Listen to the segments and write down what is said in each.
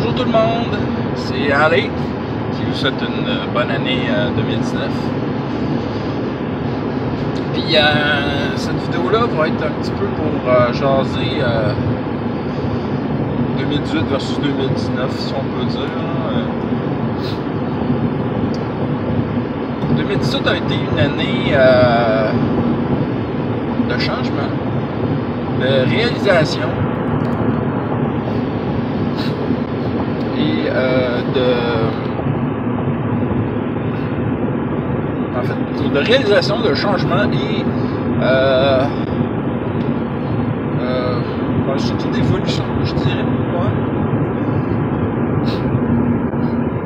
Bonjour tout le monde, c'est Ali qui vous souhaite une bonne année 2019. Puis cette vidéo-là va être un petit peu pour jaser 2018 versus 2019, si on peut dire. 2018 a été une année de changement, de réalisation et de réalisation, de changement et surtout d'évolution, je dirais. Ouais.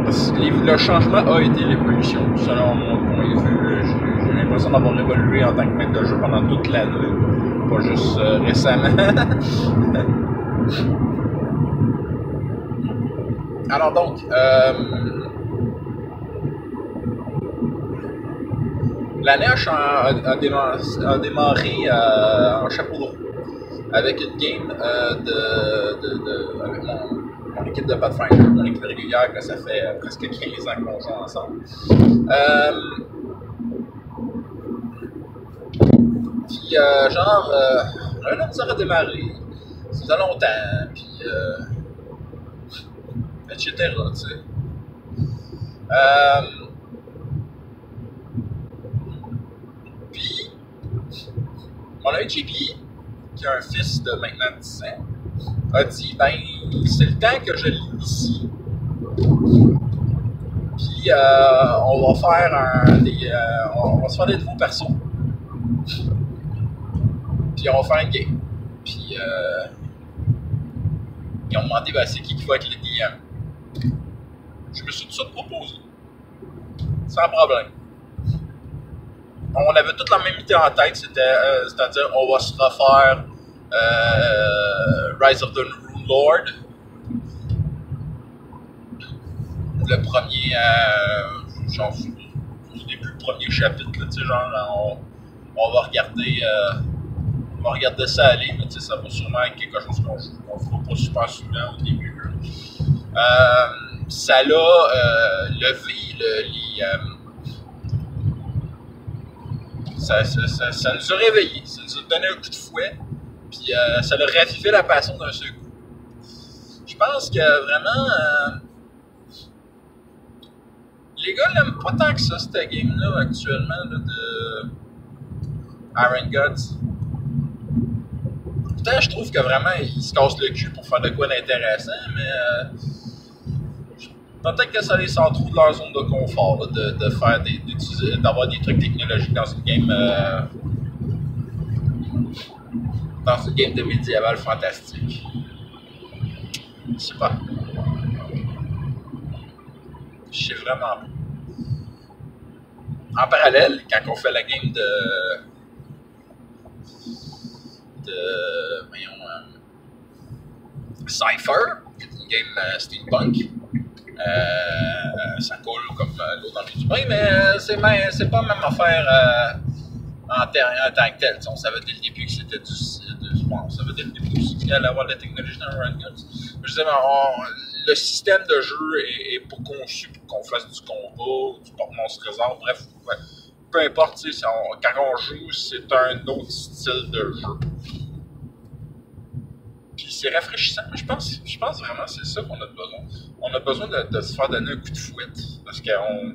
Parce que le changement a été l'évolution, selon mon point de vue. J'ai l'impression d'avoir évolué en tant que maître de jeu pendant toute l'année, pas juste récemment. Alors donc, l'année a démarré en chapeau de roue avec une game avec mon équipe de Pathfinder, mon équipe régulière, que ça fait presque 15 ans qu'on joue ensemble. Puis on a eu la misère à démarrer, ça faisait longtemps, puis etc. Tu sais. Puis, mon ami JP, qui a un fils de maintenant 10 ans, a dit ben, c'est le temps que je l'initie. Puis, on va faire on va se faire des nouveaux persos. Puis, on va faire une game. Puis, ils ont demandé ben, c'est qui va être le DM. Je me suis tout de suite proposé. Sans problème. On avait toute la même idée en tête, c'est-à-dire on va se refaire Rise of the Rune Lord. Le premier, genre au début du premier chapitre, là, genre on va regarder ça aller, mais ça va sûrement être quelque chose qu'on fera pas super souvent au début. Ça l'a levé ça nous a réveillés, ça nous a donné un coup de fouet, puis ça a ravivé la passion d'un seul coup. Je pense que vraiment, les gars n'aiment pas tant que ça, cette game-là, actuellement, là, de Iron Gods. Pourtant, je trouve que vraiment, ils se cassent le cul pour faire de quoi d'intéressant, mais peut-être que ça les sort trop de leur zone de confort, là, d'avoir des trucs technologiques dans une game de médiéval fantastique. Je sais pas. Je sais vraiment pas. En parallèle, quand on fait la game voyons, Cypher, une game steampunk, ça coule comme l'eau dans le bain, mais c'est pas la même affaire en tant que tel. On savait dès le début que c'était on savait dès le début aussi qu'il allait avoir de la technologie dans Run Guns. Je disais, le système de jeu est pas conçu pour qu'on fasse du combat, du porte-monstre trésor, bref, ouais. Peu importe, quand on joue, c'est un autre style de jeu. Puis c'est rafraîchissant. Je pense vraiment que c'est ça qu'on a besoin. On a besoin de se faire donner un coup de fouette. Parce qu'on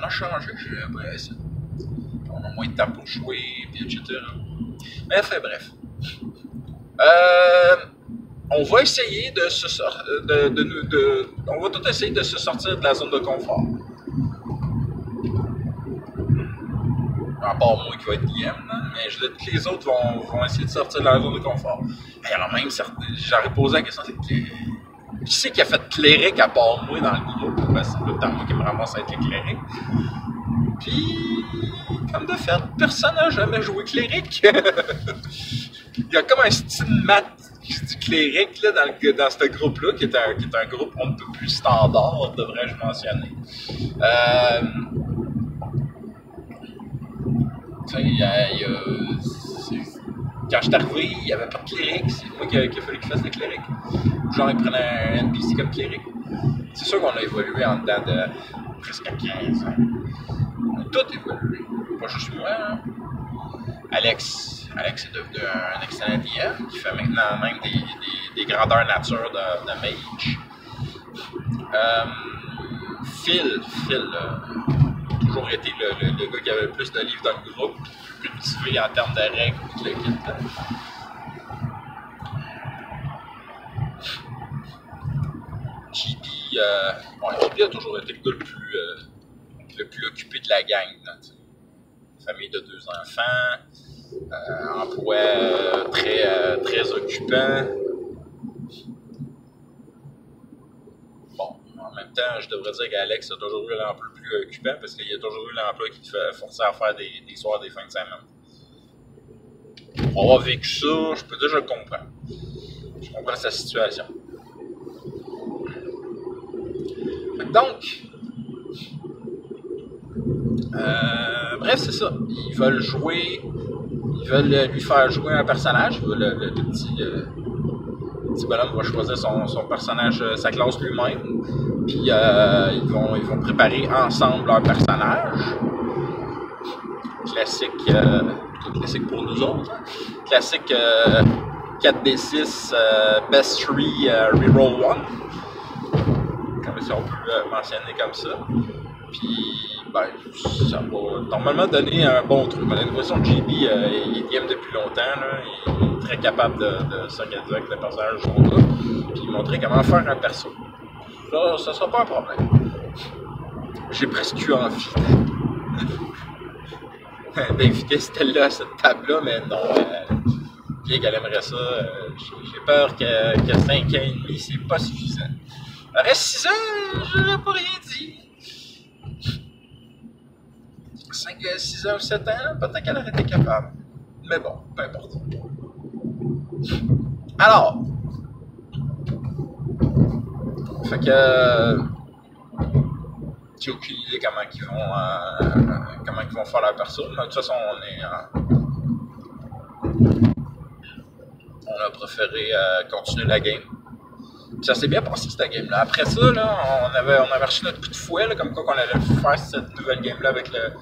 a changé, j'ai l'impression. On a moins de temps pour jouer, puis etc. Mais enfin, bref. On va essayer on va tout essayer de se sortir de la zone de confort. À part moi qui va être DM, mais je dis que les autres vont essayer de sortir de leur zone de confort. Et alors même, j'aurais posé la question, c'est qui c'est qui a fait cléric à part moi dans le groupe? Ben, c'est tout le temps moi qui me ramasse à être le cléric. Puis, comme de fait, personne n'a jamais joué cléric. Il y a comme un style mat du cléric là, dans ce groupe-là, qui est un groupe un peu plus standard, devrais-je mentionner. quand je suis arrivé, il n'y avait pas de cléric. C'est moi qui a fallu qu'il fasse le cléric. Genre, il prenait un NPC comme cléric. C'est sûr qu'on a évolué en dedans de presque 15 ans. On a tout évolué. Pas juste moi. Hein. Alex est devenu un excellent DM qui fait maintenant même des grandeurs nature de mage. Phil a toujours été le gars qui avait le plus de livres dans le groupe, cultivé en termes de règles, tout le kit. JP a toujours été le gars le plus occupé de la gang. Là, famille de 2 enfants, emploi très occupant. Bon, en même temps, je devrais dire qu'Alex a toujours eu l'emploi le plus occupant parce qu'il a toujours eu l'emploi qui te forçait à faire des soirs, des fins de semaine. Pour avoir vécu ça, je peux dire que je le comprends. Je comprends sa situation. Donc, bref, c'est ça. Ils veulent lui faire jouer un personnage. Le petit bonhomme va choisir son personnage, sa classe lui-même. Puis ils vont préparer ensemble leur personnage. Classique pour nous autres. Hein. Classique 4D6, Best 3, Reroll 1. Si on peut mentionner comme ça. Puis, ben, ça va normalement donner un bon truc. Mais l'impression que JB, il est DM depuis longtemps. Là. Il est très capable de s'organiser avec le personnage de son gars. Puis montrer comment faire un perso. Ça sera pas un problème. J'ai presque eu envie d'inviter Stella à cette table-là, mais non. Bien qu'elle aimerait ça, j'ai peur que 5 ans et demi, c'est pas suffisant. Il reste 6 ans, je n'aurais pas rien dit. 6 ans ou 7 ans, peut-être qu'elle aurait été capable. Mais bon, peu importe. Alors, fait que j'ai aucune idée comment ils vont faire leur perso. Mais de toute façon, on a préféré continuer la game. Puis ça s'est bien passé cette game-là. Après ça, là, on avait reçu notre coup de fouet, là, comme quoi qu'on allait faire cette nouvelle game-là avec le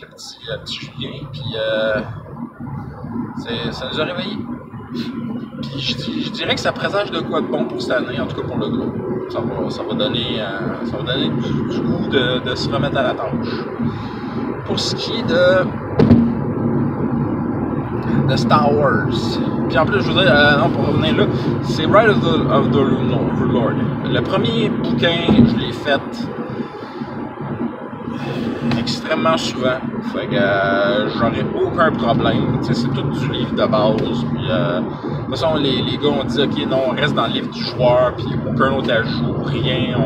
petit Julien. Puis ça nous a réveillés. Puis je dirais que ça présage de quoi de bon pour cette année, en tout cas pour le groupe. Ça va donner du goût de se remettre à la tâche. Pour ce qui est de Star Wars. Puis en plus, je veux dire, non, pour revenir là, c'est Ride of the Overlord. Le premier bouquin, je l'ai fait extrêmement souvent. Fait que j'aurais aucun problème. C'est tout du livre de base. Puis, de toute façon, les gars ont dit, ok, non, on reste dans le livre du joueur, puis aucun autre ajout, rien.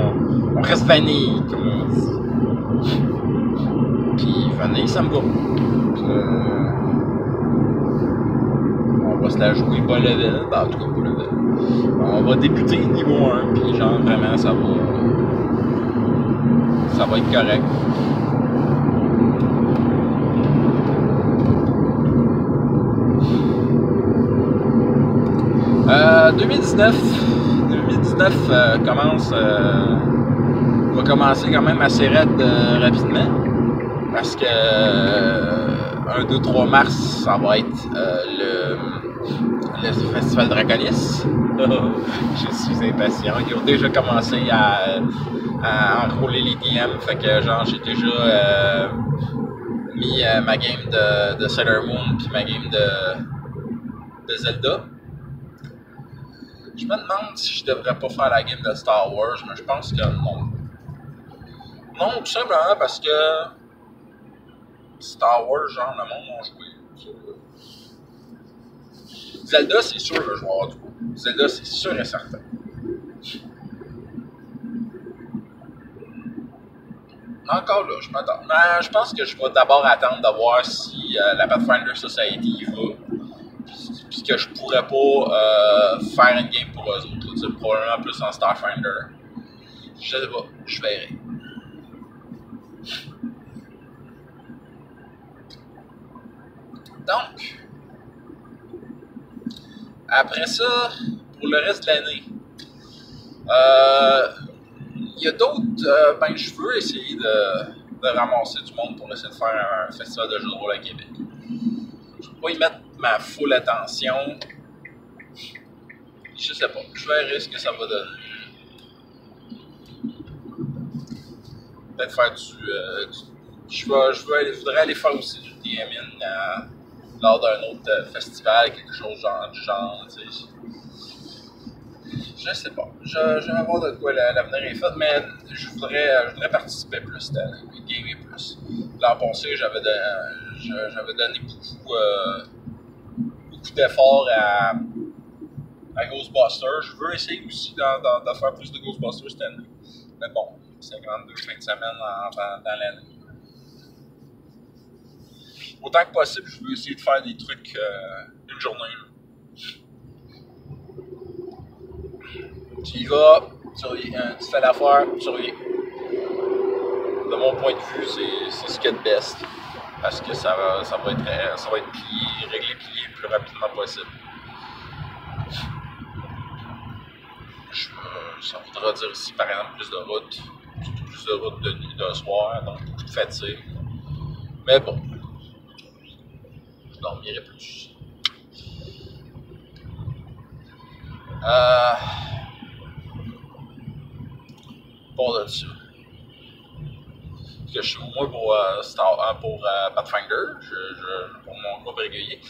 On reste vanille, comme on dit. Puis vanille, ça me va. On va se la jouer bas level, ben, en tout cas bas level. On va débuter niveau 1, puis genre vraiment ça va être correct. « 2019 va commencer quand même assez raide rapidement parce que 1, 2, 3 mars ça va être le Festival Draconis. Je suis impatient. Ils ont déjà commencé à enrôler les DM. Fait que genre j'ai déjà mis ma game de Sailor Moon puis ma game de Zelda. Je me demande si je devrais pas faire la game de Star Wars, mais je pense que non. Non, tout simplement parce que Star Wars, genre, le monde a joué. Zelda, c'est sûr que je vais avoir du coup. Zelda, c'est sûr et certain. Encore là, je m'attends. Mais je pense que je vais d'abord attendre de voir si la Pathfinder Society y va. Puis que je pourrais pas faire une game pour eux autres. C'est probablement plus en Starfinder. Je sais pas, je verrai. Donc, Après ça, pour le reste de l'année, il y a d'autres. Ben, je veux essayer de ramasser du monde pour essayer de faire un festival de jeux de rôle à Québec. Je ne peux pas y mettre ma full attention. Je sais pas. Je verrai ce que ça va donner. Peut-être faire je voudrais aller faire aussi du DMN lors d'un autre festival, quelque chose du genre, tu sais. Je sais pas. Je vais voir de quoi l'avenir est fait, mais je voudrais participer plus cette année, gamer plus. L'an passé, j'avais donné beaucoup d'efforts à Ghostbusters. Je veux essayer aussi de faire plus de Ghostbusters cette année. Mais bon, 52 fins de semaine dans l'année. Autant que possible, je veux essayer de faire des trucs une journée. Tu y vas, tu fais l'affaire, tu reviens. De mon point de vue, c'est ce qu'il y a de best. Parce que ça va être réglé le plus rapidement possible. Ça voudra dire ici, par exemple, plus de route de nuit, de soir, donc beaucoup de fatigue. Mais bon, je dormirai plus. Pour de ça. Parce que je suis au moins pour Pathfinder, pour mon groupe régulier.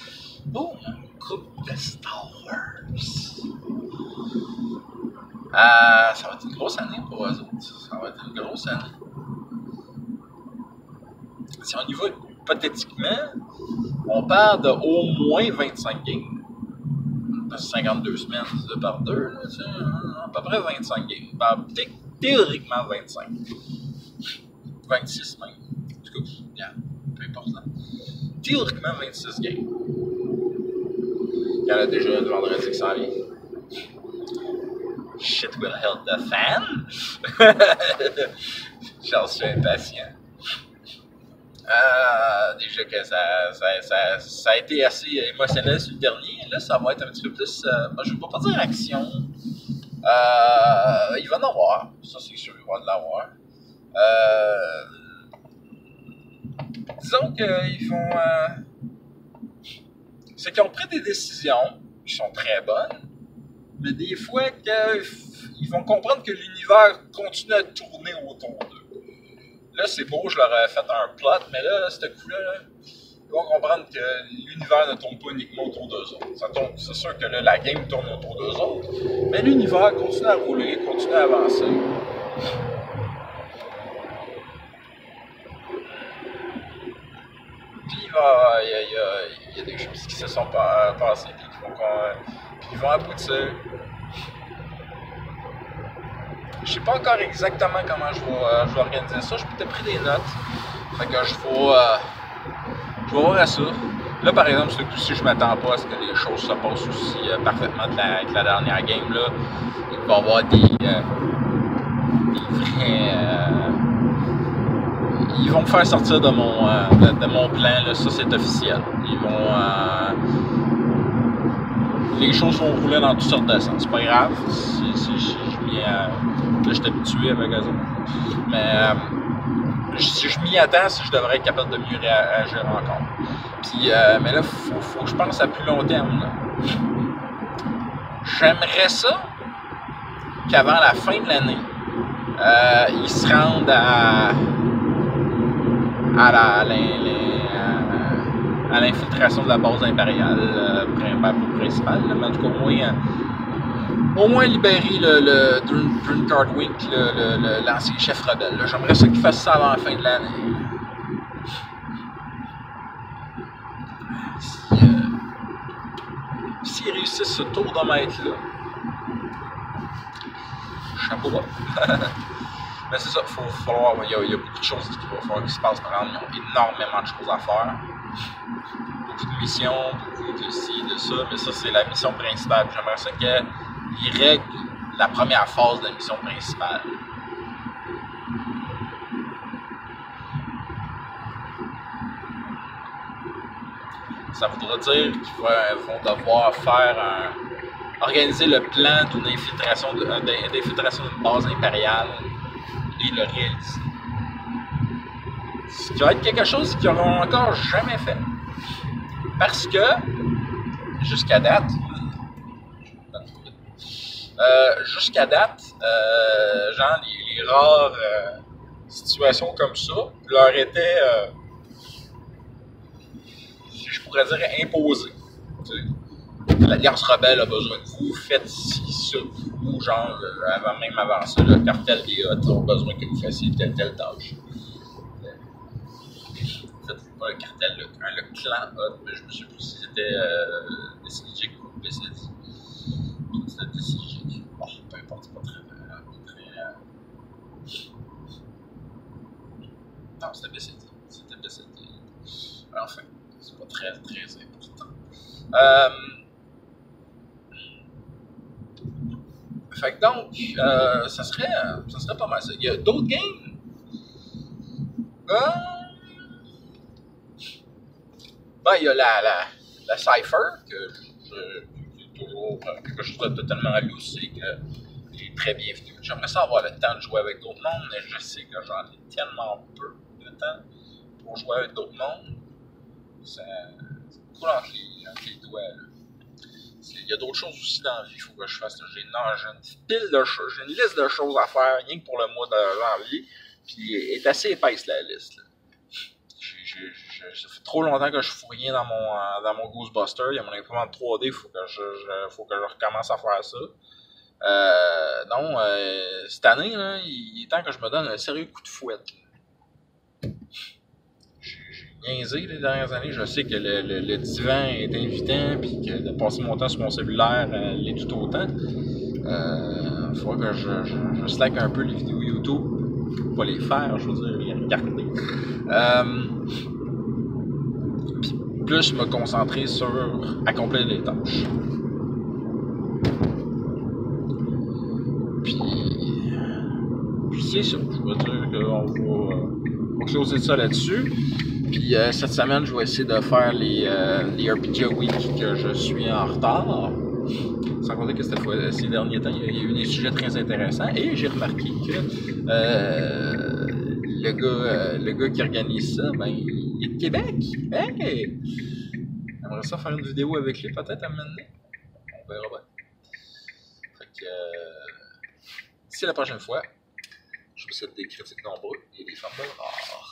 Oh, mon groupe de Star Wars. Ça va être une grosse année pour eux autres. Ça va être une grosse année. Si on y va hypothétiquement, on parle de au moins 25 games. 52 semaines par deux, là, à peu près 25 games. Théoriquement 25. 26 même. En tout cas, yeah, peu importe. Là. Théoriquement 26 games. Il y en a déjà le vendredi qui s'en vient. Shit will help the fan. J'en suis impatient. Déjà que ça a été assez émotionnel sur le dernier. Là, ça va être un petit peu plus. Moi, je ne vais pas dire action. Il va en avoir. Ça, c'est sûr, il va en avoir. Disons qu'ils font. C'est qu'ils ont pris des décisions qui sont très bonnes, mais des fois, ils vont comprendre que l'univers continue à tourner autour d'eux. Là, c'est beau, je leur ai fait un plot, mais là, ce coup-là, ils vont comprendre que l'univers ne tourne pas uniquement autour d'eux autres. C'est sûr que là, la game tourne autour d'eux autres, mais l'univers continue à rouler, continue à avancer. Puis il y a des choses qui se sont passées, puis qui vont aboutir. Je sais pas encore exactement comment je vais organiser ça. Je peux pris des notes. Fait que je vais voir à ça. Là, par exemple, ce coup-ci, je m'attends pas à ce que les choses se passent aussi parfaitement avec la dernière game. Là. Il va y avoir des vrais... ils vont me faire sortir de mon plan. Là. Ça, c'est officiel. Les choses vont rouler dans toutes sortes de sens. C'est pas grave. Là, je suis habitué avec eux autres. Mais si je m'y attends, je devrais être capable de mieux réagir encore. Puis, mais là, il faut que je pense à plus long terme. Là. J'aimerais ça qu'avant la fin de l'année, ils se rendent à l'infiltration de la base impériale principale. Mais en tout cas, au moins libérer le Drunkardwink, l'ancien chef rebelle. J'aimerais ça qu'il fasse ça avant la fin de l'année. S'il réussit ce tour de maître-là, chapeau bas. Mais c'est ça, il y a beaucoup de choses qu'il va falloir qu'il se passe. Par exemple, ils ont énormément de choses à faire. Beaucoup de missions, beaucoup de ci, de ça. Mais ça, c'est la mission principale. J'aimerais ça qu'ils règlent la première phase de la mission principale. Ça voudra dire qu'ils vont devoir faire organiser le plan d'une infiltration d'une base impériale et le réaliser. Ce qui va être quelque chose qu'ils n'auront encore jamais fait. Parce que, jusqu'à date, genre les rares situations comme ça leur étaient, je pourrais dire, imposées. L'Alliance rebelle a besoin de vous, faites ci, ça, ou genre, même avant ça, le cartel des Hutt a besoin que vous fassiez telle tâche. Peut-être pas le cartel, le clan Hutt, mais je me souviens plus si c'était Decidic ou Bessid. C'était Decidic. Bon, peu importe, c'est pas très. Non, c'était Bessid. C'était Bessid. Enfin, c'est pas très important. Fait que donc, ça serait pas mal ça. Il y a d'autres games. Ben, il y a la Cypher, qui est toujours quelque chose de totalement loose et qui est très bienvenu. J'aimerais ça avoir le temps de jouer avec d'autres mondes, mais je sais que j'en ai tellement peu de temps pour jouer avec d'autres mondes. C'est cool entre les doigts. Il y a d'autres choses aussi dans la vie qu'il faut que je fasse. J'ai une pile de choses, j'ai une liste de choses à faire, rien que pour le mois de janvier. Puis elle est assez épaisse la liste. Là. Ça fait trop longtemps que je fous rien dans mon Ghostbuster. Il y a mon imprimante 3D, faut que je recommence à faire ça. Non, cette année, là, il est temps que je me donne un sérieux coup de fouette. J'ai niaisé les dernières années. Je sais que le divan est invitant, puis que de passer mon temps sur mon cellulaire l'est tout autant. Il faudra que je slack un peu les vidéos YouTube. Pas les faire, je veux dire, les regarder. Puis plus me concentrer sur accomplir les tâches. Puis c'est ça, je veux dire qu'on va closer ça là-dessus. Puis cette semaine, je vais essayer de faire les RPG Week que je suis en retard. Sans compter que ces derniers temps, il y a eu des sujets très intéressants. Et j'ai remarqué que le gars qui organise ça, ben, il est de Québec. Hey! J'aimerais ça faire une vidéo avec lui, peut-être à un moment donné. On verra bien. Fait que d'ici la prochaine fois, je vous souhaite des critiques nombreux et des femmes de rare.